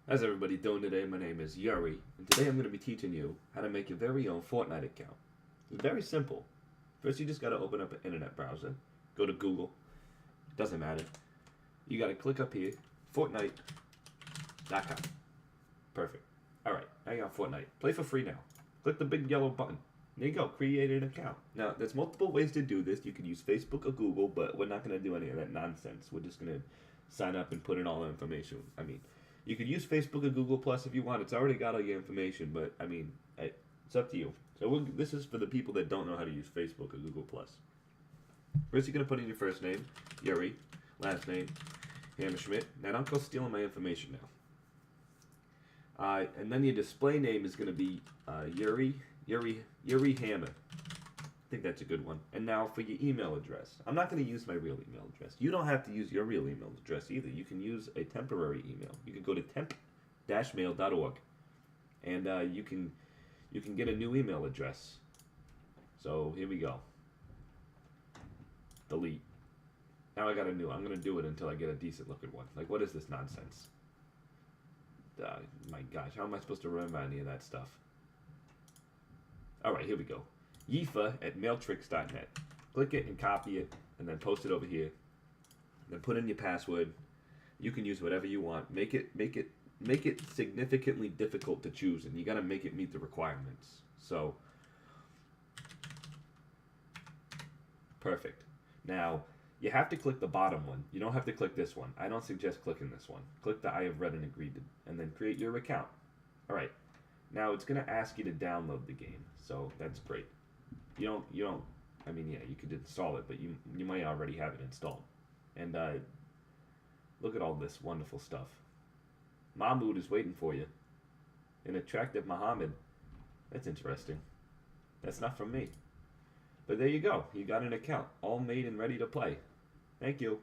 How's everybody doing today? My name is Yuri, and today I'm going to be teaching you how to make your very own Fortnite account. It's very simple. First, you just got to open up an internet browser, go to Google, doesn't matter. You got to click up here, Fortnite.com. Perfect. Alright, now you're on Fortnite. Play for free now. Click the big yellow button. There you go, create an account. Now, there's multiple ways to do this. You can use Facebook or Google, but we're not going to do any of that nonsense. We're just going to sign up and put in all the information. You could use Facebook or Google Plus if you want. It's already got all your information, but it's up to you. So this is for the people that don't know how to use Facebook or Google Plus. First, you're gonna put in your first name, Yuri, last name, Hammerschmidt. Now, don't go stealing my information now. And then your display name is gonna be Yuri Hammer. I think that's a good one. And now for your email address. I'm not going to use my real email address. You don't have to use your real email address either. You can use a temporary email. You can go to temp-mail.org and you can get a new email address. So here we go. Delete. Now I got a new. I'm going to do it until I get a decent looking one. Like, what is this nonsense? My gosh, how am I supposed to remember any of that stuff? Alright, here we go. Yifa@mailtricks.net. Click it and copy it, and then post it over here. Then put in your password. You can use whatever you want. Make it significantly difficult to choose, and you gotta make it meet the requirements. So, perfect. Now, you have to click the bottom one. You don't have to click this one. I don't suggest clicking this one. Click the I have read and agreed to, and then create your account. All right. Now it's gonna ask you to download the game, so that's great. You don't. I mean, yeah, you could install it, but you might already have it installed. And look at all this wonderful stuff. Mahmoud is waiting for you. An attractive Muhammad. That's interesting. That's not from me. But there you go. You got an account, all made and ready to play. Thank you.